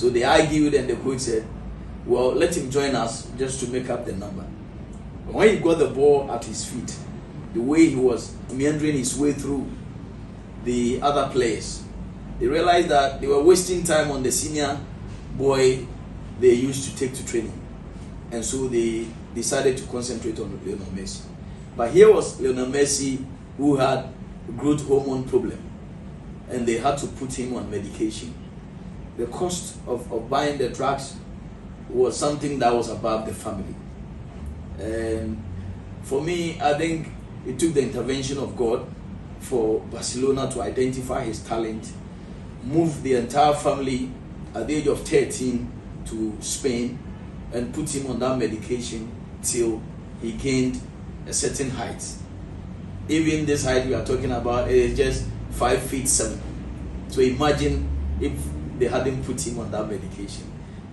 So they argued, and the coach said, well, let him join us just to make up the number. But when he got the ball at his feet, the way he was meandering his way through the other players, they realized that they were wasting time on the senior boy they used to take to training. And so they decided to concentrate on Lionel Messi. But here was Lionel Messi, who had a growth hormone problem, and they had to put him on medication. The cost of buying the drugs was something that was above the family. And for me, I think it took the intervention of God for Barcelona to identify his talent, move the entire family at the age of 13 to Spain, and put him on that medication till he gained a certain height. Even this height we are talking about is just 5'7". So imagine if they hadn't put him on that medication.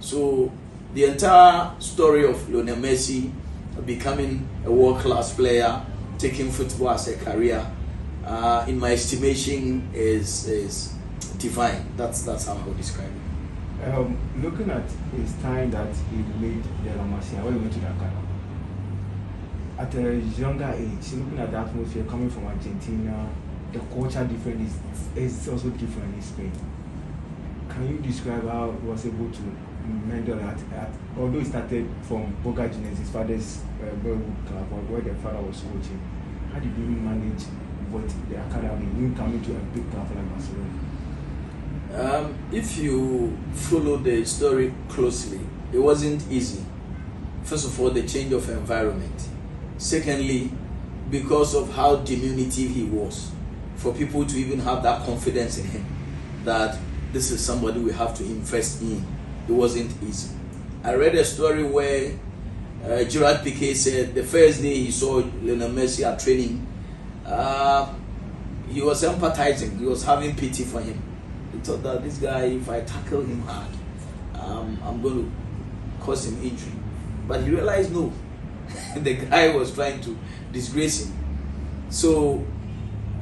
So the entire story of Lionel Messi becoming a world-class player, taking football as a career, in my estimation, is divine. That's how I would describe it. Looking at his time that he made the Masia, when he went to Dakar, at a younger age, looking at the atmosphere coming from Argentina, the culture different is also different in Spain. Can you describe how he was able to mentor although he started from Boca Juniors, his father's boyhood club, where the father was coaching? How did he manage with the academy, him coming to a big club like Barcelona? If you follow the story closely, it wasn't easy. First of all, the change of environment. Secondly, because of how diminutive he was, for people to even have that confidence in him, that this is somebody we have to invest in, it wasn't easy. I read a story where Gerard Piqué said the first day he saw Lionel Messi at training, he was empathizing, he was having pity for him. He thought that this guy, if I tackle him hard, I'm going to cause him injury. But he realized no, the guy was trying to disgrace him. So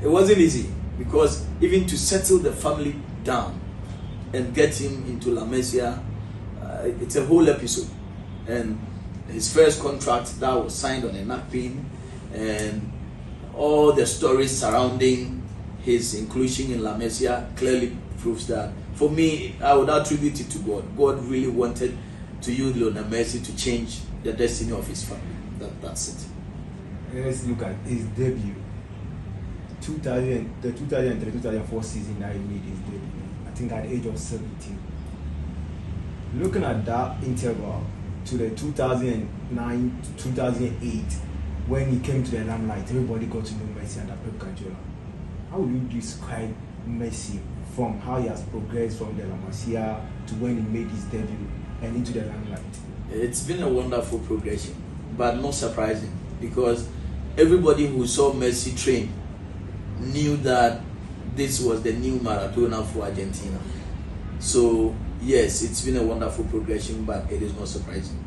it wasn't easy, because even to settle the family down and get him into La Masia, it's a whole episode. And his first contract that was signed on a napkin, and all the stories surrounding his inclusion in La Masia clearly proves that. For me, I would attribute it to God. God really wanted to use Lionel Messi to change the destiny of his family. That's it. Let's look at his debut. The 2003-2004 season that he made his debut, I think at the age of 17. Looking at that interval to the 2009-2008, when he came to the limelight, everybody got to know Messi under Pep Guardiola. How would you describe Messi from how he has progressed from the La Masia to when he made his debut and into the limelight? It's been a wonderful progression, but not surprising, because everybody who saw Messi train knew that this was the new Maradona for Argentina. So yes, it's been a wonderful progression, but it is not surprising,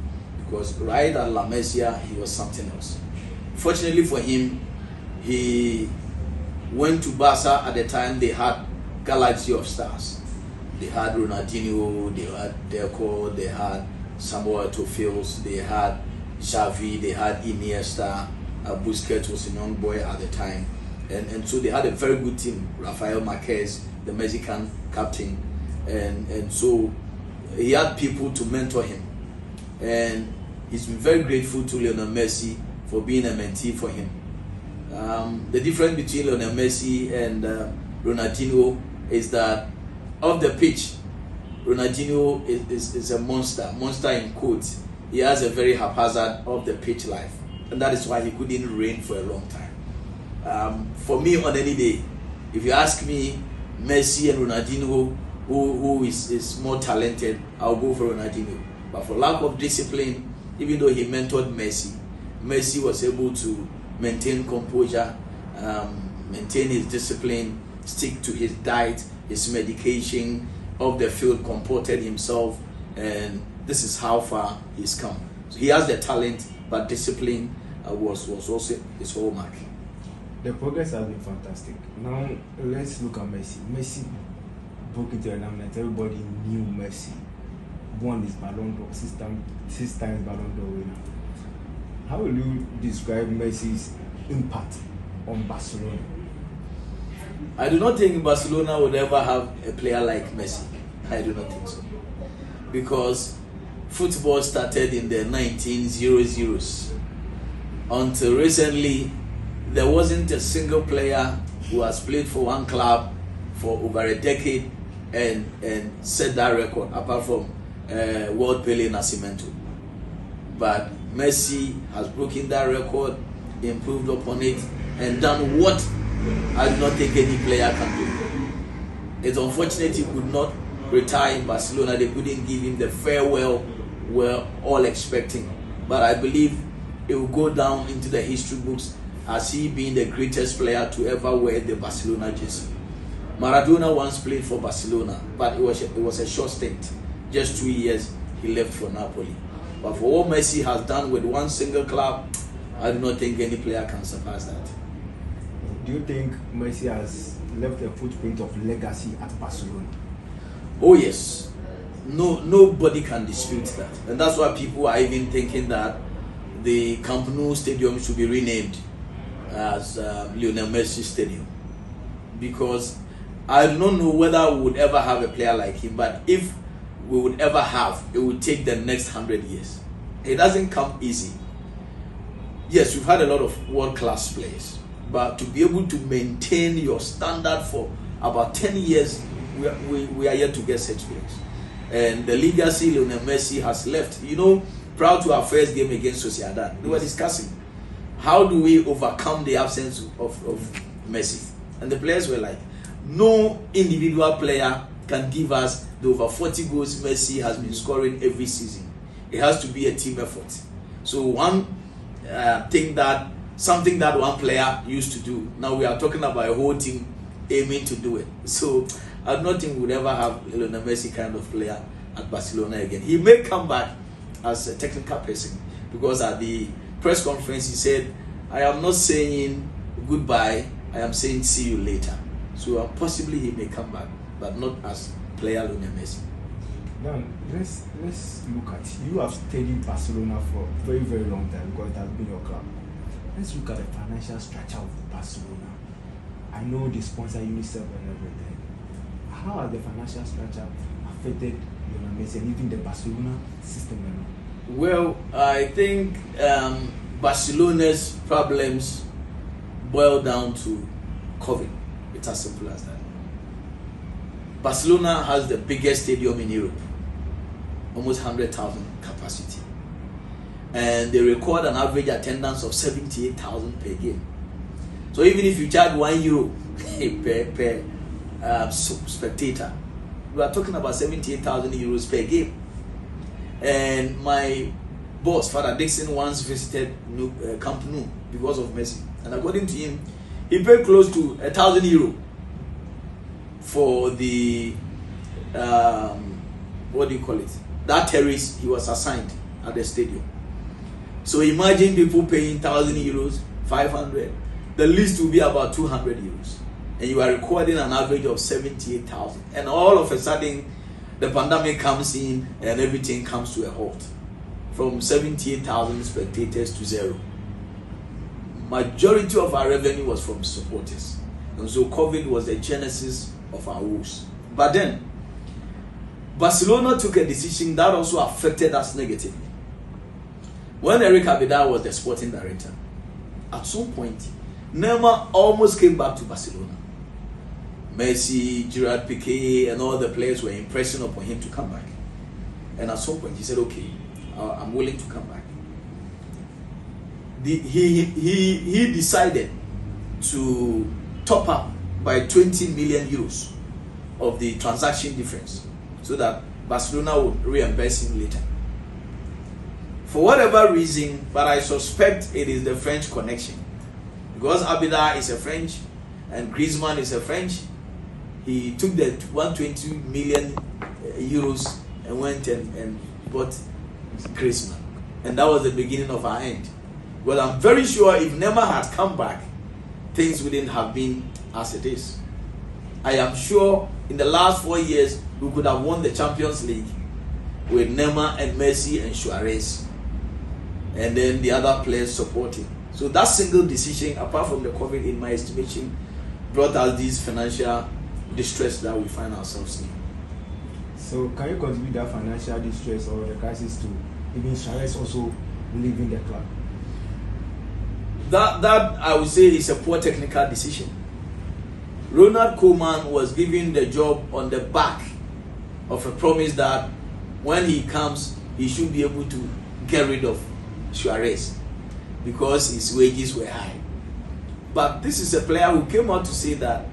because right at La Masia he was something else. Fortunately for him, he went to Barca at the time they had galaxy of stars. They had Ronaldinho, they had Deco, they had Samuel Eto'o, they had Xavi, they had Iniesta, Busquets was a young boy at the time. And so they had a very good team. Rafael Marquez, the Mexican captain. And so he had people to mentor him. And he's been very grateful to Lionel Messi for being a mentee for him. The difference between Lionel Messi and Ronaldinho is that off the pitch, Ronaldinho is a monster in quotes. He has a very haphazard off the pitch life, and that is why he couldn't reign for a long time. For me, on any day, if you ask me, Messi and Ronaldinho, who is more talented, I'll go for Ronaldinho. But for lack of discipline, even though he mentored Messi, Messi was able to maintain composure, maintain his discipline, stick to his diet, his medication, off the field, comported himself, and this is how far he's come. So he has the talent, but discipline was also his hallmark. The progress has been fantastic. Now let's look at Messi. Messi broke into the limelight. Everybody knew Messi. won his Ballon d'Or, six times Ballon d'Or winner. How will you describe Messi's impact on Barcelona? I do not think Barcelona would ever have a player like Messi. I do not think so. Because football started in the 1900s. Until recently, there wasn't a single player who has played for one club for over a decade and set that record, apart from World Pele Nascimento. But Messi has broken that record, improved upon it, and done what I do not think any player can do. It's unfortunate he could not retire in Barcelona. They couldn't give him the farewell we're all expecting. But I believe it will go down into the history books as he being the greatest player to ever wear the Barcelona jersey. Maradona once played for Barcelona, but it was a short stint. Just 2 years he left for Napoli. But for what Messi has done with one single club, I do not think any player can surpass that. Do you think Messi has left a footprint of legacy at Barcelona? Oh yes. Nobody can dispute that. And that's why people are even thinking that the Camp Nou Stadium should be renamed as Lionel Messi Stadium. Because I do not know whether we would ever have a player like him, but if we would ever have, it would take the next 100 years. It doesn't come easy. Yes, we've had a lot of world-class players, but to be able to maintain your standard for about 10 years, we are yet to get such players. And the legacy Lionel Messi has left. You know, proud to our first game against Sociedad, they were discussing, how do we overcome the absence of Messi? And the players were like, no individual player can give us the over 40 goals Messi has been scoring every season. It has to be a team effort. So one thing that, something that one player used to do, now we are talking about a whole team aiming to do it. So I do not think we would ever have a Lionel Messi kind of player at Barcelona again. He may come back as a technical person, because at the press conference he said, I am not saying goodbye, I am saying see you later. So possibly he may come back, but not as player Lionel Messi. Now let's look at, you have studied Barcelona for a very, very long time because it has been your club. Let's look at the financial structure of Barcelona. I know they sponsor UNICEF and everything. How has the financial structure affected Lionel Messi and even the Barcelona system? Well, I think Barcelona's problems boil down to COVID. It's as simple as that. Barcelona has the biggest stadium in Europe, almost 100,000 capacity, and they record an average attendance of 78,000 per game. So even if you charge €1 per spectator, we are talking about 78,000 euros per game. And my boss, Father Dixon, once visited Camp Nou because of Messi, and according to him, he paid close to €1,000 for the what do you call it? That terrace he was assigned at the stadium. So imagine people paying €1,000, 500. The least will be about €200, and you are recording an average of 78,000. And all of a sudden, the pandemic comes in and everything comes to a halt. From 78,000 spectators to zero. Majority of our revenue was from supporters, and so COVID was the genesis of our woes. But then Barcelona took a decision that also affected us negatively. When Eric Abidal was the sporting director, at some point Neymar almost came back to Barcelona. Messi, Gerard Piqué, and all the players were impressing upon him to come back. And at some point he said, okay, I'm willing to come back. He decided to top up by 20 million euros of the transaction difference so that Barcelona would reimburse him later. For whatever reason, but I suspect it is the French connection. Because Abidal is a French and Griezmann is a French, he took the 120 million euros and went and bought Griezmann. And that was the beginning of our end. But I'm very sure if Neymar had come back, things wouldn't have been as it is. I am sure in the last 4 years, we could have won the Champions League with Neymar and Messi and Suarez, and then the other players supporting. So that single decision, apart from the COVID, in my estimation, brought us this financial distress that we find ourselves in. So can you contribute that financial distress or the crisis to even Suarez also leaving the club? That I would say is a poor technical decision. Ronald Koeman was given the job on the back of a promise that when he comes, he should be able to get rid of Suarez because his wages were high. But this is a player who came out to say that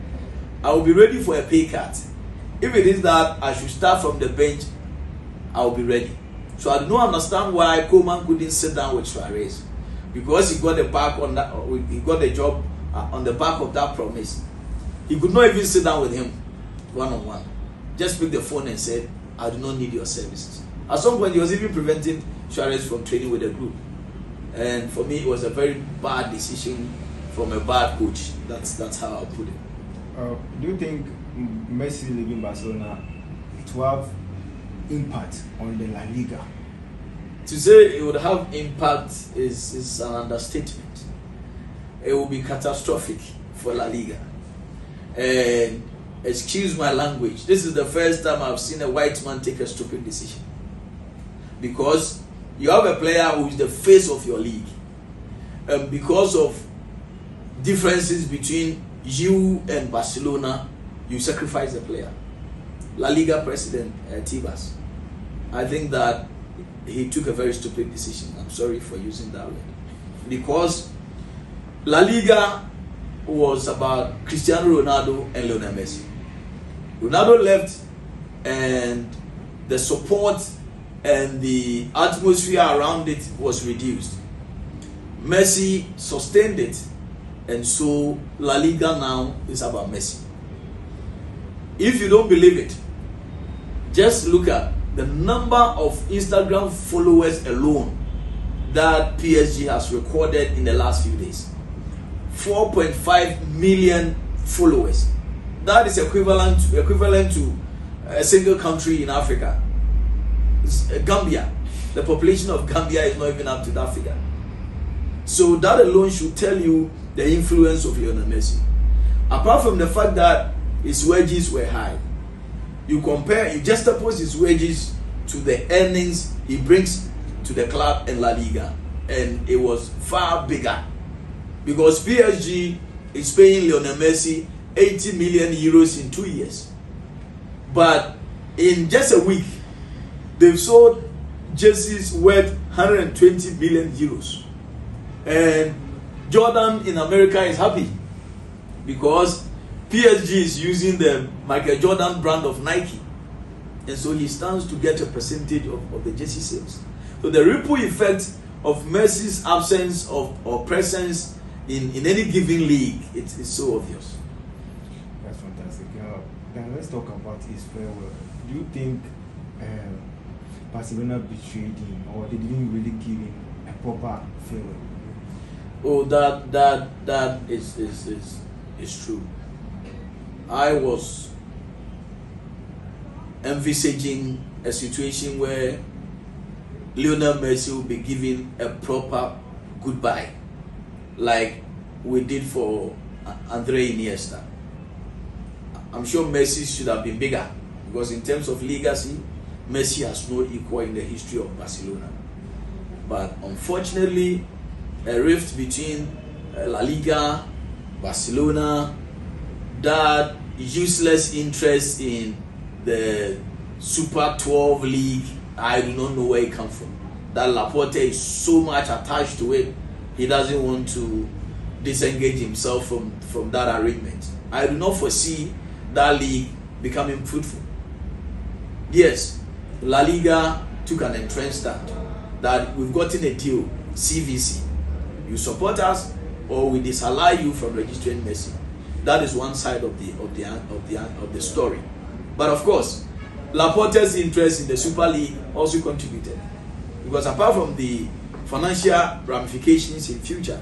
I will be ready for a pay cut. If it is that I should start from the bench, I will be ready. So I do not understand why Koeman couldn't sit down with Suarez, because he got the back on that. He got the job on the back of that promise. He could not even sit down with him one-on-one. Just pick the phone and said, "I do not need your services." At some point, he was even preventing Suarez from training with the group. And for me, it was a very bad decision from a bad coach. That's how I'll put it. Do you think Messi leaving Barcelona to have impact on the La Liga? To say it would have impact is an understatement. It will be catastrophic for La Liga. And excuse my language, this is the first time I've seen a white man take a stupid decision. Because you have a player who is the face of your league. And because of differences between you and Barcelona, you sacrifice the player. La Liga president Tebas, I think that he took a very stupid decision. I'm sorry for using that word. Because La Liga was about Cristiano Ronaldo and Lionel Messi. Ronaldo left and the support and the atmosphere around it was reduced. Messi sustained it, and so La Liga now is about Messi. If you don't believe it, just look at the number of Instagram followers alone that PSG has recorded in the last few days. 4.5 million followers. That is equivalent to a single country in Africa. Gambia. The population of Gambia is not even up to that figure. So that alone should tell you the influence of Lionel Messi. Apart from the fact that his wages were high, you juxtapose his wages to the earnings he brings to the club in La Liga, and it was far bigger, because PSG is paying Lionel Messi 80 million euros in 2 years. But in just a week, they've sold jerseys worth 120 million euros. And Jordan in America is happy because PSG is using the Michael Jordan brand of Nike. And so he stands to get a percentage of the jersey sales. So the ripple effect of Messi's absence or presence in any given league, it's so obvious. That's fantastic. Then let's talk about his farewell. Do you think Barcelona betrayed him, or they didn't really give him a proper farewell? Oh, that is true. I was envisaging a situation where Lionel Messi will be given a proper goodbye, like we did for Andre Iniesta. I'm sure Messi should have been bigger, because in terms of legacy, Messi has no equal in the history of Barcelona. But unfortunately, a rift between La Liga, Barcelona, that useless interest in the Super 12 league, I do not know where it comes from. That Laporte is so much attached to it, he doesn't want to disengage himself from that arrangement. I do not foresee that league becoming fruitful. Yes, La Liga took an entrenched stand that we've gotten a deal, CVC. You support us, or we disallow you from registering Messi. That is one side of the story. But of course, Laporte's interest in the Super League also contributed, because apart from the financial ramifications in future,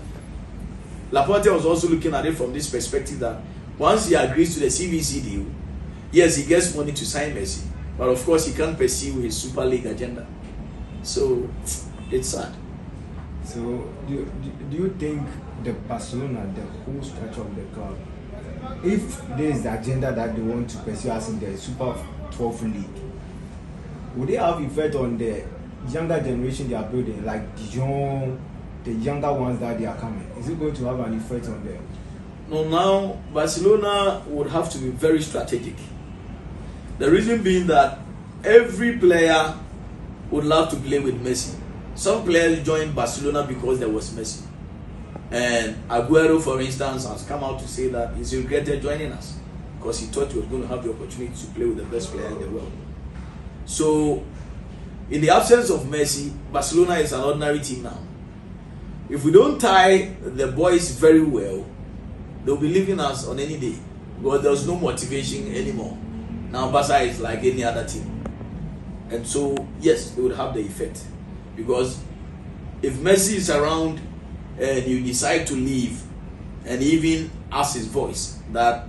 Laporte was also looking at it from this perspective that once he agrees to the CVC deal, yes, he gets money to sign Messi, But of course, he can't pursue his Super League agenda. So it's sad. So do you think the Barcelona, the whole structure of the club, if there is the agenda that they want to pursue as in the Super 12 League, would they have effect on the younger generation they are building, like the younger ones that they are coming? Is it going to have an effect on them? No, now Barcelona would have to be very strategic. The reason being that every player would love to play with Messi. Some players joined Barcelona because there was Messi. And Aguero, for instance, has come out to say that he's regretted joining us because he thought he was going to have the opportunity to play with the best player in the world. So, in the absence of Messi, Barcelona is an ordinary team now. If we don't tie the boys very well, they'll be leaving us on any day because there's no motivation anymore. Now Barca is like any other team. And so, yes, it would have the effect. Because if Messi is around and you decide to leave and even ask his voice that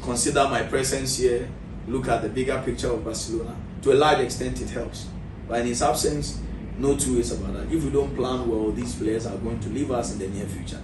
consider my presence here, look at the bigger picture of Barcelona, to a large extent it helps. But in his absence, no two ways about that. If we don't plan well, these players are going to leave us in the near future.